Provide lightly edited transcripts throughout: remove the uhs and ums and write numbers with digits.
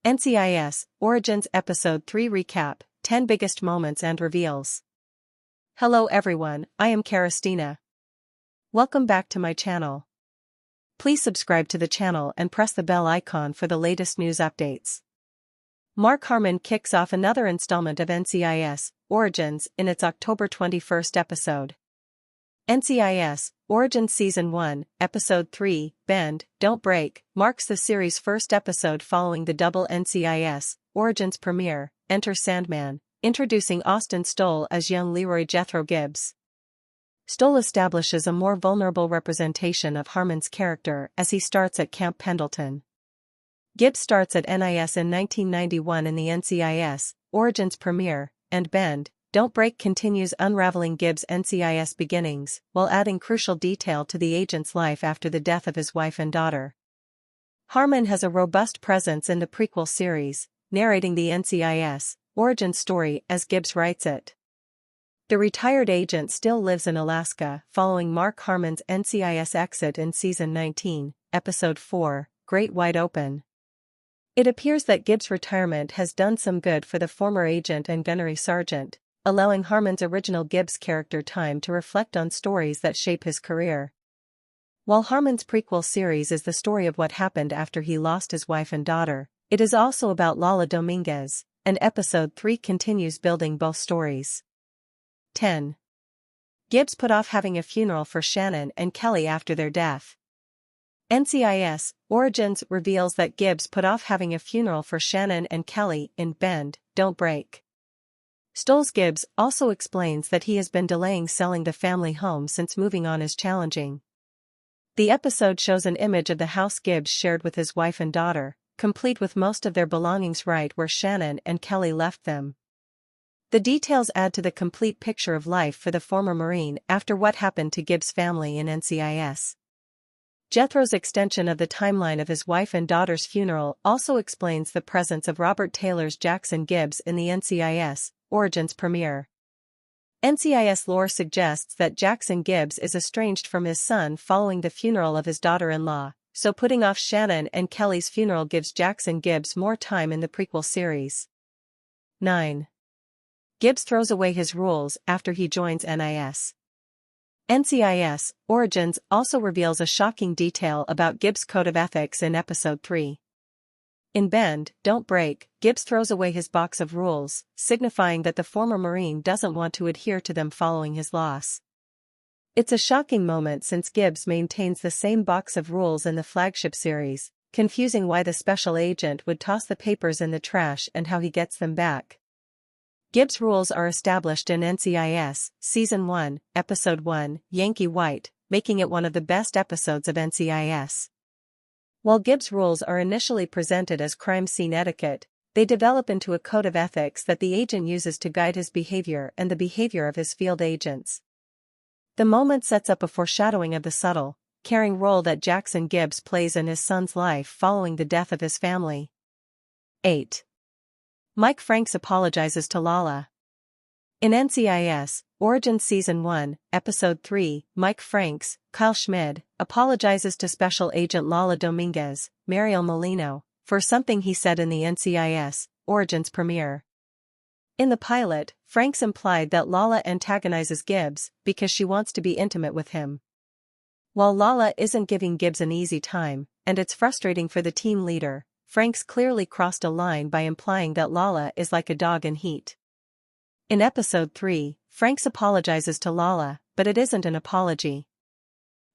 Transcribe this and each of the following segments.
NCIS Origins Episode 3 Recap, 10 Biggest Moments and Reveals. Hello everyone, I am Karistina. Welcome back to my channel. Please subscribe to the channel and press the bell icon for the latest news updates. Mark Harmon kicks off another installment of NCIS Origins in its October 21st episode. NCIS Origins Season 1, Episode 3, Bend, Don't Break, marks the series' first episode following the double NCIS Origins premiere. Enter Sandman, introducing Austin Stowell as young Leroy Jethro Gibbs. Stowell establishes a more vulnerable representation of Harmon's character as he starts at Camp Pendleton. Gibbs starts at NIS in 1991 in the NCIS Origins premiere, and Bend, Don't Break continues unraveling Gibbs' NCIS beginnings, while adding crucial detail to the agent's life after the death of his wife and daughter. Harmon has a robust presence in the prequel series, narrating the NCIS origin story as Gibbs writes it. The retired agent still lives in Alaska following Mark Harmon's NCIS exit in Season 19, Episode 4, Great Wide Open. It appears that Gibbs' retirement has done some good for the former agent and gunnery sergeant, allowing Harmon's original Gibbs character time to reflect on stories that shape his career. While Harmon's prequel series is the story of what happened after he lost his wife and daughter, it is also about Lola Dominguez, and Episode 3 continues building both stories. 10. Gibbs put off having a funeral for Shannon and Kelly after their death. NCIS Origins reveals that Gibbs put off having a funeral for Shannon and Kelly in Bend, Don't Break. Stowell's Gibbs also explains that he has been delaying selling the family home since moving on is challenging. The episode shows an image of the house Gibbs shared with his wife and daughter, complete with most of their belongings right where Shannon and Kelly left them. The details add to the complete picture of life for the former Marine after what happened to Gibbs' family in NCIS. Jethro's extension of the timeline of his wife and daughter's funeral also explains the presence of Robert Taylor's Jackson Gibbs in the NCIS Origins premiere. NCIS lore suggests that Jackson Gibbs is estranged from his son following the funeral of his daughter-in-law, so putting off Shannon and Kelly's funeral gives Jackson Gibbs more time in the prequel series. 9. Gibbs throws away his rules after he joins NIS. NCIS Origins also reveals a shocking detail about Gibbs' code of ethics in Episode 3. In Bend, Don't Break, Gibbs throws away his box of rules, signifying that the former Marine doesn't want to adhere to them following his loss. It's a shocking moment since Gibbs maintains the same box of rules in the flagship series, confusing why the special agent would toss the papers in the trash and how he gets them back. Gibbs' rules are established in NCIS Season 1, Episode 1, Yankee White, making it one of the best episodes of NCIS. While Gibbs' rules are initially presented as crime scene etiquette, they develop into a code of ethics that the agent uses to guide his behavior and the behavior of his field agents. The moment sets up a foreshadowing of the subtle, caring role that Jackson Gibbs plays in his son's life following the death of his family. 8. Mike Franks apologizes to Lala. In NCIS Origins Season 1, Episode 3, Mike Franks, Kyle Schmid, apologizes to Special Agent Lola Dominguez, Mariel Molino, for something he said in the NCIS Origins premiere. In the pilot, Franks implied that Lala antagonizes Gibbs because she wants to be intimate with him. While Lala isn't giving Gibbs an easy time, and it's frustrating for the team leader, Franks clearly crossed a line by implying that Lala is like a dog in heat. In Episode 3, Franks apologizes to Lala, but it isn't an apology.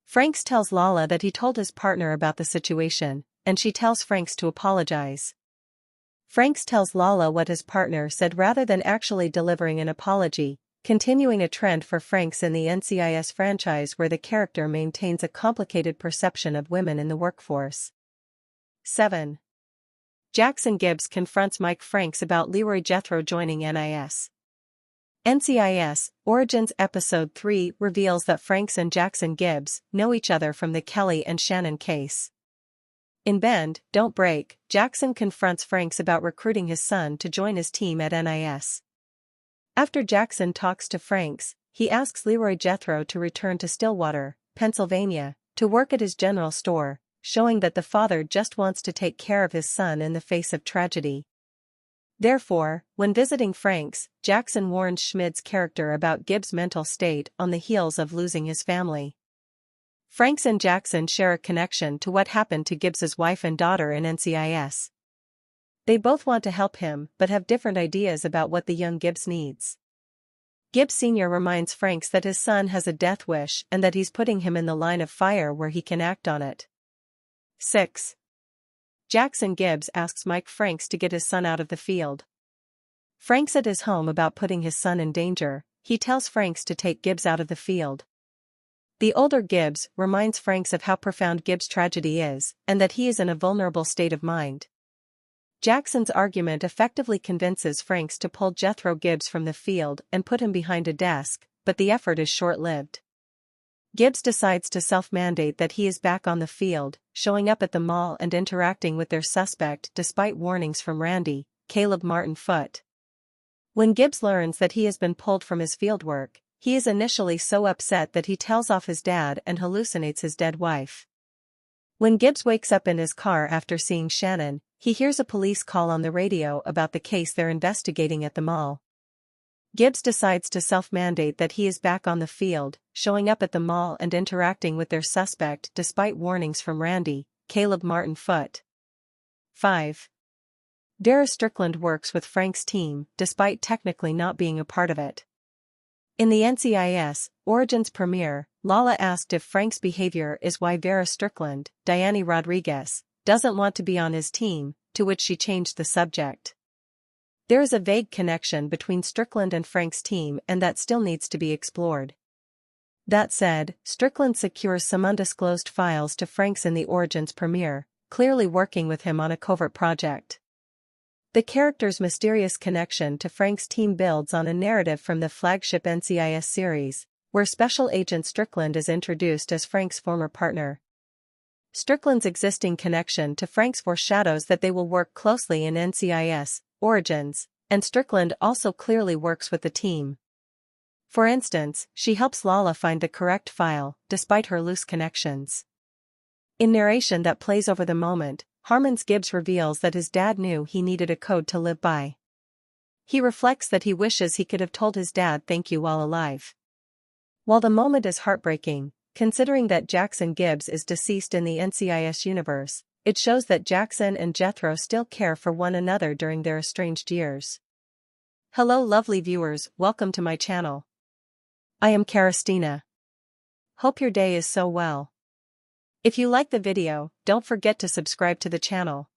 Franks tells Lala that he told his partner about the situation, and she tells Franks to apologize. Franks tells Lala what his partner said rather than actually delivering an apology, continuing a trend for Franks in the NCIS franchise where the character maintains a complicated perception of women in the workforce. 7. Jackson Gibbs confronts Mike Franks about Leroy Jethro joining NIS. NCIS Origins Episode 3 reveals that Franks and Jackson Gibbs know each other from the Kelly and Shannon case. In Bend, Don't Break, Jackson confronts Franks about recruiting his son to join his team at NIS. After Jackson talks to Franks, he asks Leroy Jethro to return to Stillwater, Pennsylvania, to work at his general store, showing that the father just wants to take care of his son in the face of tragedy. Therefore, when visiting Frank's, Jackson warns Schmid's character about Gibbs' mental state on the heels of losing his family. Franks and Jackson share a connection to what happened to Gibbs's wife and daughter in NCIS. They both want to help him but have different ideas about what the young Gibbs needs. Gibbs Sr. reminds Franks that his son has a death wish and that he's putting him in the line of fire where he can act on it. 6. Jackson Gibbs asks Mike Franks to get his son out of the field. Franks at his home about putting his son in danger, he tells Franks to take Gibbs out of the field. The older Gibbs reminds Franks of how profound Gibbs' tragedy is, and that he is in a vulnerable state of mind. Jackson's argument effectively convinces Franks to pull Jethro Gibbs from the field and put him behind a desk, but the effort is short-lived. Gibbs decides to self-mandate that he is back on the field, showing up at the mall and interacting with their suspect despite warnings from Randy, Caleb Martin Foote. When Gibbs learns that he has been pulled from his fieldwork, he is initially so upset that he tells off his dad and hallucinates his dead wife. When Gibbs wakes up in his car after seeing Shannon, he hears a police call on the radio about the case they're investigating at the mall. Gibbs decides to self-mandate that he is back on the field, showing up at the mall and interacting with their suspect despite warnings from Randy, Caleb Martin Foote. 5. Dara Strickland works with Frank's team despite technically not being a part of it. In the NCIS Origins premiere, Lala asked if Frank's behavior is why Vera Strickland, Diane Rodriguez, doesn't want to be on his team, to which she changed the subject. There is a vague connection between Strickland and Frank's team and that still needs to be explored. That said, Strickland secures some undisclosed files to Franks in the Origins premiere, clearly working with him on a covert project. The character's mysterious connection to Frank's team builds on a narrative from the flagship NCIS series, where Special Agent Strickland is introduced as Frank's former partner. Strickland's existing connection to Franks foreshadows that they will work closely in NCIS Origins, and Strickland also clearly works with the team. For instance, she helps Lala find the correct file, despite her loose connections. In narration that plays over the moment, Harmon Gibbs reveals that his dad knew he needed a code to live by. He reflects that he wishes he could have told his dad thank you while alive. While the moment is heartbreaking, considering that Jackson Gibbs is deceased in the NCIS universe, it shows that Jackson and Jethro still care for one another during their estranged years. Hello lovely viewers, welcome to my channel. I am Christina. Hope your day is so well. If you like the video, don't forget to subscribe to the channel.